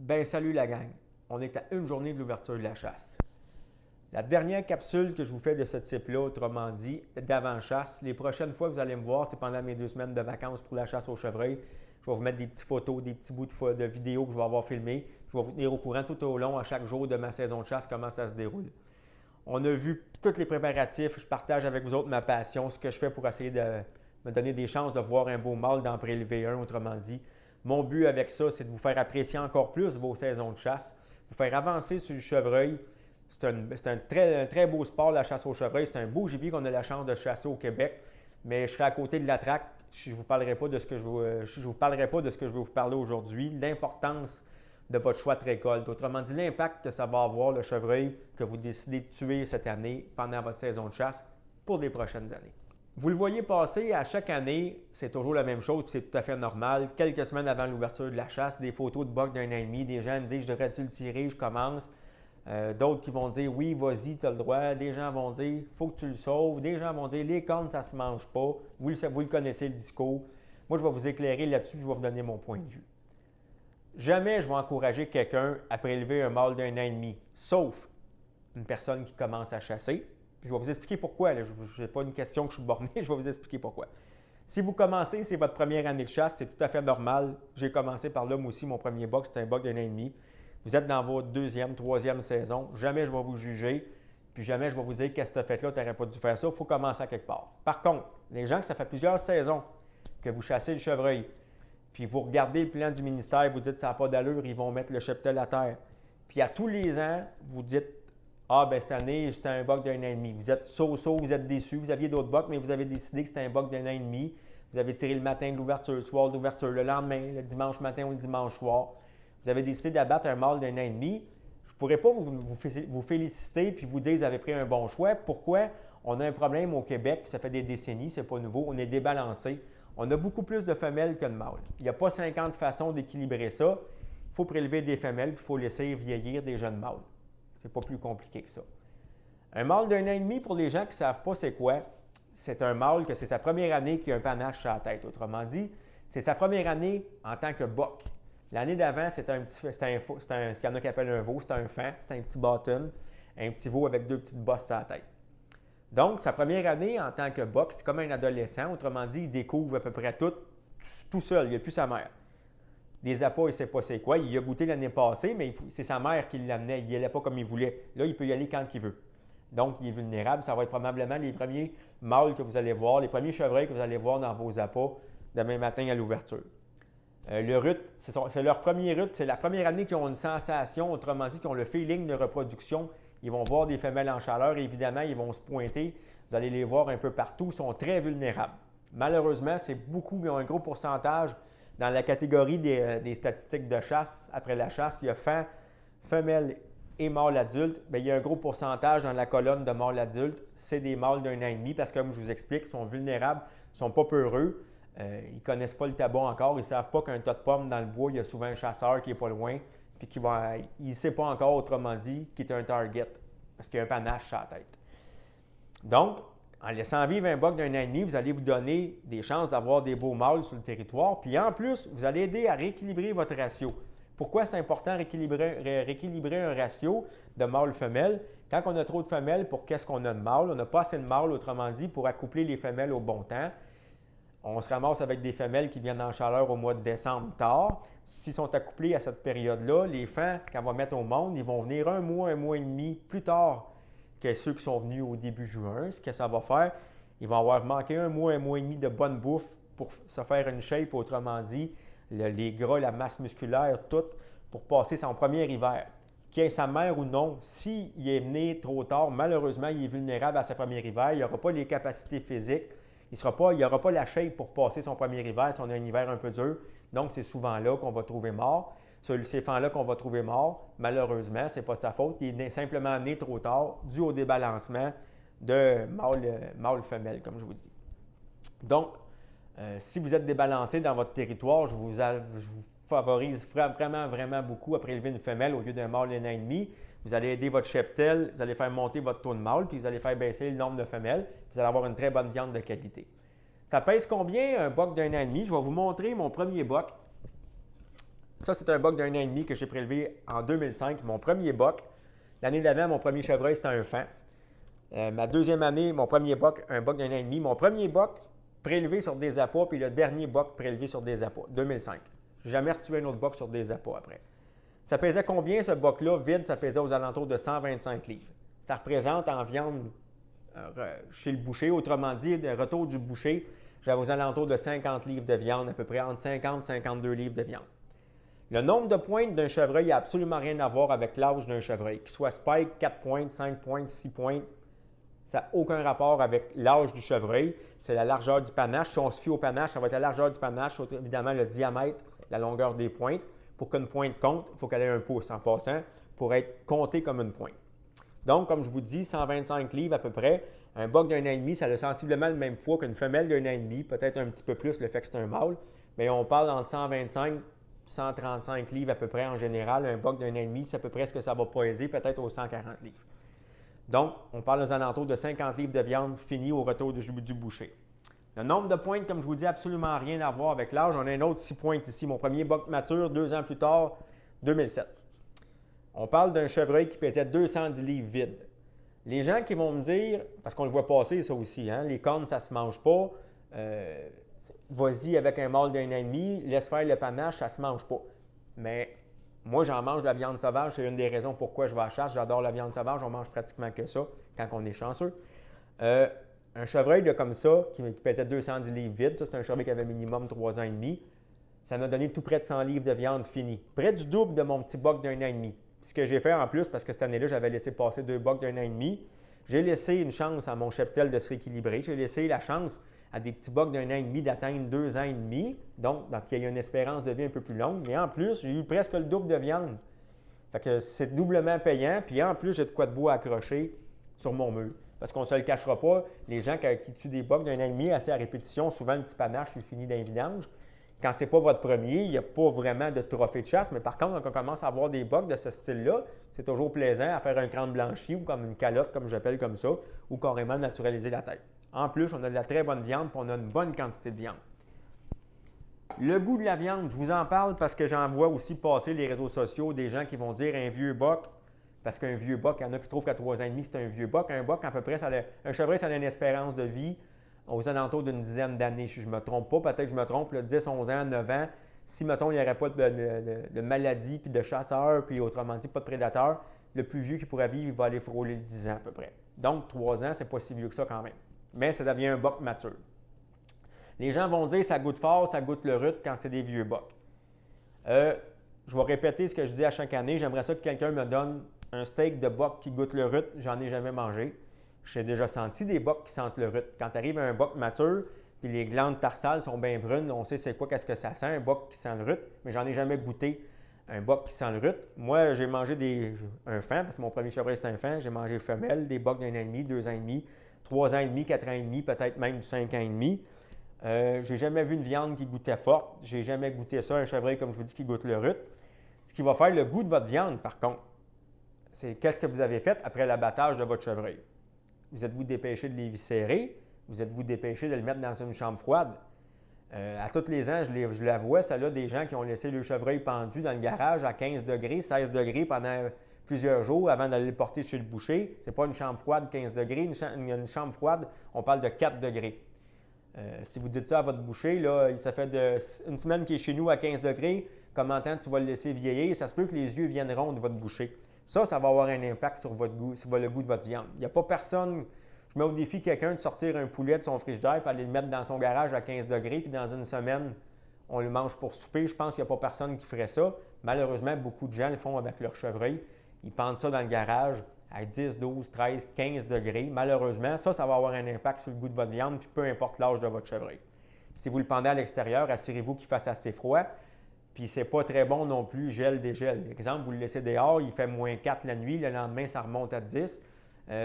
Ben salut la gang, on est à une journée de l'ouverture de la chasse. La dernière capsule que je vous fais de ce type-là, autrement dit, d'avant-chasse, les prochaines fois que vous allez me voir, c'est pendant mes 2 semaines de vacances pour la chasse au chevreuil. Je vais vous mettre des petites photos, des petits bouts de vidéos que je vais avoir filmés. Je vais vous tenir au courant tout au long, à chaque jour de ma saison de chasse, comment ça se déroule. On a vu tous les préparatifs, je partage avec vous autres ma passion, ce que je fais pour essayer de me donner des chances de voir un beau mâle d'en prélever un, autrement dit. Mon but avec ça, c'est de vous faire apprécier encore plus vos saisons de chasse, vous faire avancer sur le chevreuil. C'est un très beau sport, la chasse au chevreuil. C'est un beau gibier qu'on a la chance de chasser au Québec. Mais je serai à côté de la traque. Je ne vous parlerai pas de ce que je vais vous parler aujourd'hui. L'importance de votre choix de récolte. Autrement dit, l'impact que ça va avoir le chevreuil que vous décidez de tuer cette année pendant votre saison de chasse pour les prochaines années. Vous le voyez passer à chaque année, c'est toujours la même chose, puis c'est tout à fait normal. Quelques semaines avant l'ouverture de la chasse, des photos de buck d'un an et demi, des gens me disent « je devrais-tu le tirer, je commence ». D'autres qui vont dire « oui, vas-y, tu as le droit ». Des gens vont dire « faut que tu le sauves ». Des gens vont dire « les cornes, ça ne se mange pas ». Vous le connaissez, le discours. Moi, je vais vous éclairer là-dessus, je vais vous donner mon point de vue. Jamais je vais encourager quelqu'un à prélever un mâle d'un an et demi, sauf une personne qui commence à chasser. Puis je vais vous expliquer pourquoi. Ce n'est pas une question que je suis borné, je vais vous expliquer pourquoi. Si vous commencez, c'est votre première année de chasse, c'est tout à fait normal. J'ai commencé par là, moi aussi, mon premier buck, c'était un buck d'un an et demi. Vous êtes dans votre deuxième, troisième saison. Jamais je vais vous juger, puis jamais je vais vous dire qu'est-ce que tu as fait là, tu n'aurais pas dû faire ça. Il faut commencer à quelque part. Par contre, les gens que ça fait plusieurs saisons que vous chassez le chevreuil, puis vous regardez le plan du ministère, vous dites ça n'a pas d'allure, ils vont mettre le cheptel à terre. Puis à tous les ans, vous dites ah, ben cette année, c'était un buck d'un an et demi. Vous êtes so-so, vous êtes déçu. Vous aviez d'autres bucks, mais vous avez décidé que c'était un buck d'un an et demi. Vous avez tiré le matin de l'ouverture, le soir de l'ouverture, le lendemain, le dimanche matin ou le dimanche soir. Vous avez décidé d'abattre un mâle d'un an et demi. Je ne pourrais pas vous féliciter puis vous dire que vous avez pris un bon choix. Pourquoi? On a un problème au Québec, ça fait des décennies, c'est pas nouveau. On est débalancé. On a beaucoup plus de femelles que de mâles. Il n'y a pas 50 façons d'équilibrer ça. Il faut prélever des femelles puis il faut laisser vieillir des jeunes mâles. C'est pas plus compliqué que ça. Un mâle d'un an et demi, pour les gens qui ne savent pas c'est quoi, c'est un mâle que c'est sa première année qui a un panache sur la tête. Autrement dit, c'est sa première année en tant que buck. L'année d'avant, ce qu'il y en a qui appellent un veau, c'était un fan, c'était un petit bottom, un petit veau avec deux petites bosses sur la tête. Donc, sa première année en tant que buck, c'est comme un adolescent. Autrement dit, il découvre à peu près tout seul, il n'y a plus sa mère. Les appâts, il ne sait pas c'est quoi. Il a goûté l'année passée, mais c'est sa mère qui l'amenait. Il n'y allait pas comme il voulait. Là, il peut y aller quand il veut. Donc, il est vulnérable. Ça va être probablement les premiers mâles que vous allez voir, les premiers chevreuils que vous allez voir dans vos appâts demain matin à l'ouverture. Le rut, c'est leur premier rut. C'est la première année qu'ils ont une sensation, autrement dit, qu'ils ont le feeling de reproduction. Ils vont voir des femelles en chaleur. Évidemment, ils vont se pointer. Vous allez les voir un peu partout. Ils sont très vulnérables. Malheureusement, ils ont un gros pourcentage. Dans la catégorie des statistiques de chasse, après la chasse, il y a femelle et mâle adulte. Bien, il y a un gros pourcentage dans la colonne de mâles adultes. C'est des mâles d'un an et demi parce que, comme je vous explique, ils sont vulnérables, ils ne sont pas peureux, ils ne connaissent pas le tabac encore, ils ne savent pas qu'un tas de pommes dans le bois, il y a souvent un chasseur qui n'est pas loin, puis il ne sait pas encore, autrement dit, qu'il est un target parce qu'il y a un panache sur la tête. Donc, en laissant vivre un buck d'un an et demi, vous allez vous donner des chances d'avoir des beaux mâles sur le territoire. Puis en plus, vous allez aider à rééquilibrer votre ratio. Pourquoi c'est important de rééquilibrer un ratio de mâle-femelle? Quand on a trop de femelles, pour qu'est-ce qu'on a de mâles? On n'a pas assez de mâles, autrement dit, pour accoupler les femelles au bon temps. On se ramasse avec des femelles qui viennent en chaleur au mois de décembre tard. S'ils sont accouplés à cette période-là, les fans, quand on va mettre au monde, ils vont venir un mois et demi plus tard que ceux qui sont venus au début juin. Ce que ça va faire, ils vont avoir manqué un mois et demi de bonne bouffe pour se faire une shape, autrement dit, les gras, la masse musculaire, tout, pour passer son premier hiver. Qu'il ait sa mère ou non, s'il est né trop tard, malheureusement, il est vulnérable à sa premier hiver. Il n'aura pas les capacités physiques. Il n'aura pas la shape pour passer son premier hiver si on a un hiver un peu dur. Donc, c'est souvent là qu'on va trouver mort. Ces fans-là qu'on va trouver morts, malheureusement, ce n'est pas de sa faute. Il est simplement né trop tard, dû au débalancement de mâle-femelle, comme je vous dis. Donc, si vous êtes débalancé dans votre territoire, je vous favorise vraiment, vraiment beaucoup à prélever une femelle au lieu d'un mâle d'un an et demi. Vous allez aider votre cheptel, vous allez faire monter votre taux de mâle, puis vous allez faire baisser le nombre de femelles, puis vous allez avoir une très bonne viande de qualité. Ça pèse combien un buck d'un an et demi? Je vais vous montrer mon premier buck. Ça, c'est un boc d'1 an et demi que j'ai prélevé en 2005, mon premier boc. L'année d'avant, mon premier chevreuil, c'était un fan. Ma deuxième année, mon premier boc, un boc d'1 an et demi. Mon premier boc prélevé sur des appâts, puis le dernier boc prélevé sur des appâts, 2005. Je n'ai jamais retué un autre boc sur des appâts après. Ça pesait combien ce boc-là vide? Ça pesait aux alentours de 125 livres. Ça représente en viande chez le boucher, autrement dit, le retour du boucher, j'avais aux alentours de 50 livres de viande, à peu près entre 50 et 52 livres de viande. Le nombre de pointes d'un chevreuil n'a absolument rien à voir avec l'âge d'un chevreuil. Qu'il soit spike, 4 pointes, 5 pointes, 6 pointes, ça n'a aucun rapport avec l'âge du chevreuil. C'est la largeur du panache. Si on se fie au panache, ça va être la largeur du panache, évidemment le diamètre, la longueur des pointes. Pour qu'une pointe compte, il faut qu'elle ait un pouce en passant pour être comptée comme une pointe. Donc, comme je vous dis, 125 livres à peu près. Un boc d'1 an et demi, ça a sensiblement le même poids qu'une femelle d'1 an et demi, peut-être un petit peu plus le fait que c'est un mâle. Mais on parle entre 125 et 135 livres à peu près en général. Un boc d'1 an et demi, c'est à peu près ce que ça va peser, peut-être aux 140 livres. Donc, on parle aux alentours de 50 livres de viande finie au retour du boucher. Le nombre de pointes, comme je vous dis, absolument rien à voir avec l'âge. On a un autre 6 pointes ici. Mon premier boc mature, 2 ans plus tard, 2007. On parle d'un chevreuil qui pesait 210 livres vide. Les gens qui vont me dire, parce qu'on le voit passer ça aussi, hein, les cornes, ça ne se mange pas, vas-y avec un mâle d'1 an et demi, laisse faire le panache, ça ne se mange pas. Mais moi, j'en mange de la viande sauvage, c'est une des raisons pourquoi je vais à la chasse. J'adore la viande sauvage, on mange pratiquement que ça quand on est chanceux. Un chevreuil comme ça, qui pesait 210 livres vide, ça c'est un chevreuil qui avait minimum 3 ans et demi, ça m'a donné tout près de 100 livres de viande finie. Près du double de mon petit boc d'1 an et demi. Ce que j'ai fait en plus, parce que cette année-là, j'avais laissé passer 2 bocs d'1 an et demi, j'ai laissé une chance à mon cheptel de se rééquilibrer. J'ai laissé la chance à des petits bocs d'1 an et demi d'atteindre 2 ans et demi, donc il y a une espérance de vie un peu plus longue. Mais en plus, j'ai eu presque le double de viande. Fait que c'est doublement payant. Puis en plus, j'ai de quoi de bois accroché sur mon mur. Parce qu'on ne se le cachera pas, les gens qui tuent des bocs d'1 an et demi assez à répétition, souvent le petit panache, il finit dans les vidanges. Quand ce n'est pas votre premier, il n'y a pas vraiment de trophée de chasse. Mais par contre, quand on commence à avoir des bocs de ce style-là, c'est toujours plaisant à faire un crâne blanchi ou comme une calotte, comme j'appelle comme ça, ou carrément naturaliser la tête. En plus, on a de la très bonne viande et on a une bonne quantité de viande. Le goût de la viande, je vous en parle parce que j'en vois aussi passer les réseaux sociaux des gens qui vont dire un vieux boc, parce qu'un vieux boc, il y en a qui trouvent qu'à 3 ans et demi, c'est un vieux boc. Un boc, à peu près, un chevreuil, ça a une espérance de vie aux alentours d'une dizaine d'années, si je ne me trompe pas. Peut-être que je me trompe, 10, 11 ans, 9 ans. Si, mettons, il n'y aurait pas de maladie, puis de chasseurs, puis autrement dit, pas de prédateurs, le plus vieux qui pourrait vivre, il va aller frôler le 10 ans à peu près. Donc, 3 ans, c'est pas si vieux que ça quand même. Mais ça devient un boc mature. Les gens vont dire ça goûte fort, ça goûte le rut quand c'est des vieux bocs. Je vais répéter ce que je dis à chaque année. J'aimerais ça que quelqu'un me donne un steak de boc qui goûte le rut. J'en ai jamais mangé. J'ai déjà senti des bocs qui sentent le rut. Quand tu arrives à un boc mature, puis les glandes tarsales sont bien brunes, on sait c'est quoi, qu'est-ce que ça sent, un boc qui sent le rut, mais j'en ai jamais goûté un boc qui sent le rut. Moi, j'ai mangé un fan, parce que mon premier chevreuil c'était un fan. J'ai mangé femelle, des bocs d'1 an et demi, 2 ans et demi, 3 ans et demi, 4 ans et demi, peut-être même du 5 ans et demi. J'ai jamais vu une viande qui goûtait forte. J'ai jamais goûté ça, un chevreuil, comme je vous dis, qui goûte le rut. Ce qui va faire le goût de votre viande, par contre, c'est qu'est-ce que vous avez fait après l'abattage de votre chevreuil. Vous êtes-vous dépêché de l'éviscérer? Vous êtes-vous dépêché de le mettre dans une chambre froide? À tous les ans, je la vois, celle-là, des gens qui ont laissé le chevreuil pendu dans le garage à 15 degrés, 16 degrés pendant plusieurs jours avant d'aller le porter chez le boucher. Ce n'est pas une chambre froide 15 degrés. Une chambre froide, on parle de 4 degrés. Si vous dites ça à votre boucher, là, ça fait une semaine qu'il est chez nous à 15 degrés, comment tu vas le laisser vieillir? Ça se peut que les yeux viennent ronds de votre boucher. Ça va avoir un impact sur votre goût, sur le goût de votre viande. Il n'y a pas personne. Je mets au défi quelqu'un de sortir un poulet de son frigidaire et aller le mettre dans son garage à 15 degrés, puis dans une semaine, on le mange pour souper. Je pense qu'il n'y a pas personne qui ferait ça. Malheureusement, beaucoup de gens le font avec leur chevreuil. Ils pendent ça dans le garage à 10, 12, 13, 15 degrés. Malheureusement, ça va avoir un impact sur le goût de votre viande, puis peu importe l'âge de votre chevreuil. Si vous le pendez à l'extérieur, assurez-vous qu'il fasse assez froid. Puis c'est pas très bon non plus, gel, dégel. Par exemple, vous le laissez dehors, il fait moins 4 la nuit, le lendemain, ça remonte à 10.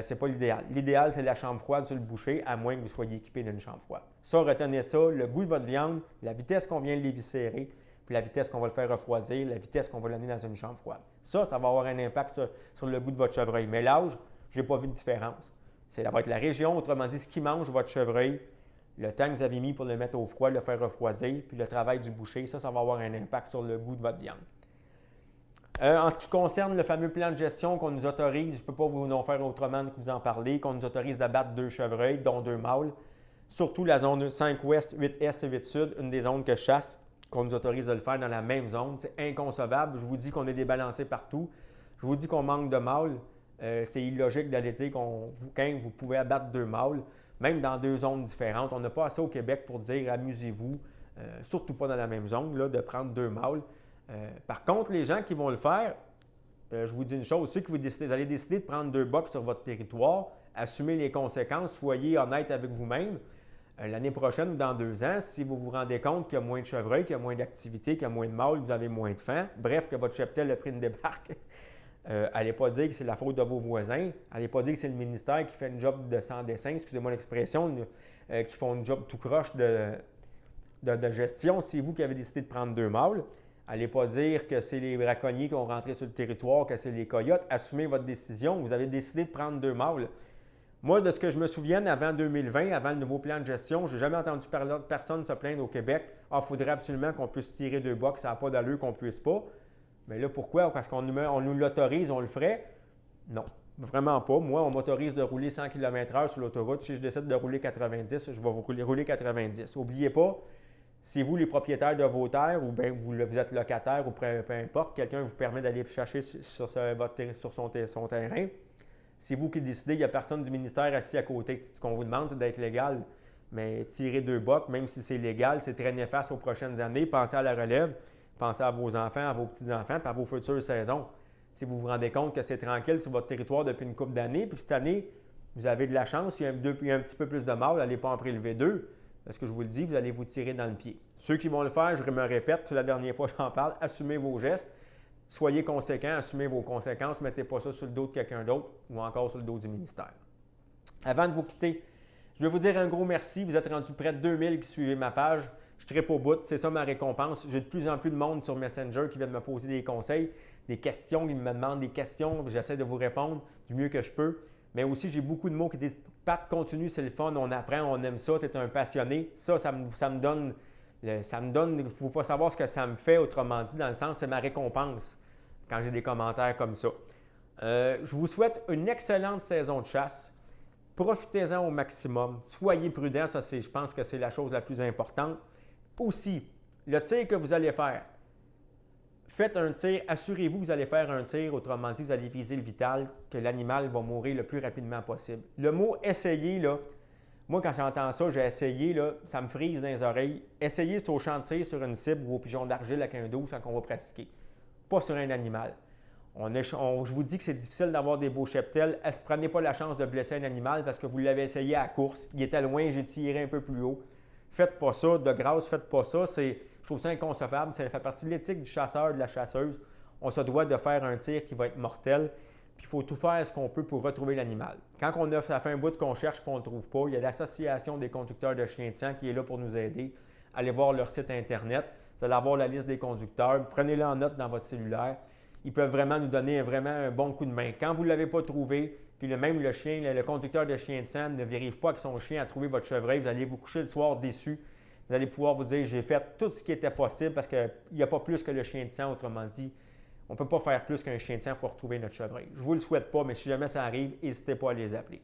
C'est pas l'idéal. L'idéal, c'est la chambre froide sur le boucher, à moins que vous soyez équipé d'une chambre froide. Ça, retenez ça, le goût de votre viande, la vitesse qu'on vient de l'éviscérer, puis la vitesse qu'on va le faire refroidir, la vitesse qu'on va l'amener dans une chambre froide. Ça va avoir un impact sur le goût de votre chevreuil. Mais l'âge, je n'ai pas vu de différence. Ça va être la région, autrement dit, ce qui mange votre chevreuil, Le temps que vous avez mis pour le mettre au froid, le faire refroidir, puis le travail du boucher, ça va avoir un impact sur le goût de votre viande. En ce qui concerne le fameux plan de gestion qu'on nous autorise, je ne peux pas vous en faire autrement que vous en parler, qu'on nous autorise d'abattre 2 chevreuils, dont 2 mâles, surtout la zone 5 ouest, 8 est et 8 sud, une des zones que je chasse, qu'on nous autorise de le faire dans la même zone. C'est inconcevable. Je vous dis qu'on est débalancé partout. Je vous dis qu'on manque de mâles. C'est illogique d'aller dire quand vous pouvez abattre 2 mâles, même dans 2 zones différentes. On n'a pas assez au Québec pour dire amusez-vous, surtout pas dans la même zone, là, de prendre 2 mâles. Par contre, les gens qui vont le faire, je vous dis une chose, ceux qui vous allez décider de prendre 2 bocs sur votre territoire, assumez les conséquences, soyez honnête avec vous-même. L'année prochaine ou dans 2 ans, si vous vous rendez compte qu'il y a moins de chevreuils, qu'il y a moins d'activité, qu'il y a moins de mâles, que vous avez moins de faim, bref, que votre cheptel a pris une débarque, allez pas dire que c'est la faute de vos voisins, allez pas dire que c'est le ministère qui fait une job de sans dessin, excusez-moi l'expression, qui font une job tout croche de gestion. C'est vous qui avez décidé de prendre 2 mâles. Allez pas dire que c'est les braconniers qui ont rentré sur le territoire, que c'est les coyotes. Assumez votre décision. Vous avez décidé de prendre 2 mâles. Moi, de ce que je me souvienne, avant 2020, avant le nouveau plan de gestion, je n'ai jamais entendu personne se plaindre au Québec. Ah, il faudrait absolument qu'on puisse tirer 2 bocs, ça n'a pas d'allure qu'on ne puisse pas. Mais là, pourquoi? Parce qu'on nous l'autorise, on le ferait? Non, vraiment pas. Moi, on m'autorise de rouler 100 km/h sur l'autoroute. Si je décide de rouler 90, je vais vous rouler 90. N'oubliez pas, si vous, les propriétaires de vos terres, ou bien vous êtes locataire ou peu importe, quelqu'un vous permet d'aller chercher sur son terrain, c'est vous qui décidez, il n'y a personne du ministère assis à côté. Ce qu'on vous demande, c'est d'être légal. Mais tirer 2 bocs, même si c'est légal, c'est très néfaste aux prochaines années. Pensez à la relève, pensez à vos enfants, à vos petits-enfants, puis à vos futures saisons. Si vous vous rendez compte que c'est tranquille sur votre territoire depuis une couple d'années, puis cette année, vous avez de la chance, il y a un petit peu plus de mâles, n'allez pas en prélever 2. Parce que je vous le dis, vous allez vous tirer dans le pied. Ceux qui vont le faire, je me répète, c'est la dernière fois que j'en parle, assumez vos gestes, soyez conséquents, assumez vos conséquences, ne mettez pas ça sur le dos de quelqu'un d'autre ou encore sur le dos du ministère. Avant de vous quitter, je vais vous dire un gros merci. Vous êtes rendu près de 2000 qui suivez ma page. Je tripe au bout, c'est ça ma récompense. J'ai de plus en plus de monde sur Messenger qui viennent me poser des conseils, des questions, ils me demandent des questions, j'essaie de vous répondre du mieux que je peux. Mais aussi, j'ai beaucoup de mots qui disent « Pat, continue, c'est le fun, on apprend, on aime ça, tu es un passionné. » Ça me donne, il ne faut pas savoir ce que ça me fait, autrement dit, dans le sens, c'est ma récompense quand j'ai des commentaires comme ça. Je vous souhaite une excellente saison de chasse. Profitez-en au maximum. Soyez prudents, ça, je pense que c'est la chose la plus importante. Aussi, le tir que vous allez faire, faites un tir, assurez-vous que vous allez faire un tir, autrement dit, vous allez viser le vital, que l'animal va mourir le plus rapidement possible. Le mot « essayer », là, moi, quand j'entends ça, j'ai essayé, là, ça me frise dans les oreilles. Essayer, c'est au champ de tir sur une cible ou au pigeon d'argile avec un 12 quand on va pratiquer, pas sur un animal. Je vous dis que c'est difficile d'avoir des beaux cheptels. Prenez pas la chance de blesser un animal parce que vous l'avez essayé à la course. Il était loin, j'ai tiré un peu plus haut. Faites pas ça, de grâce, faites pas ça. Je trouve ça inconcevable. Ça fait partie de l'éthique du chasseur, de la chasseuse. On se doit de faire un tir qui va être mortel. Puis il faut tout faire ce qu'on peut pour retrouver l'animal. Quand ça fait un bout qu'on cherche et qu'on ne le trouve pas, il y a l'Association des conducteurs de chiens de sang qui est là pour nous aider. Allez voir leur site Internet. Vous allez avoir la liste des conducteurs. Prenez-le en note dans votre cellulaire. Ils peuvent vraiment nous donner vraiment un bon coup de main. Quand vous ne l'avez pas trouvé, puis même le conducteur de chien de sang ne vérifie pas avec son chien à trouver votre chevreuil, vous allez vous coucher le soir déçu. Vous allez pouvoir vous dire, j'ai fait tout ce qui était possible parce qu'il n'y a pas plus que le chien de sang, autrement dit. On ne peut pas faire plus qu'un chien de sang pour retrouver notre chevreuil. Je ne vous le souhaite pas, mais si jamais ça arrive, n'hésitez pas à les appeler.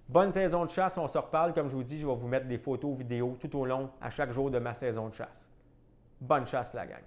Bonne saison de chasse, on se reparle. Comme je vous dis, je vais vous mettre des photos, vidéos tout au long, à chaque jour de ma saison de chasse. Bonne chasse, la gang!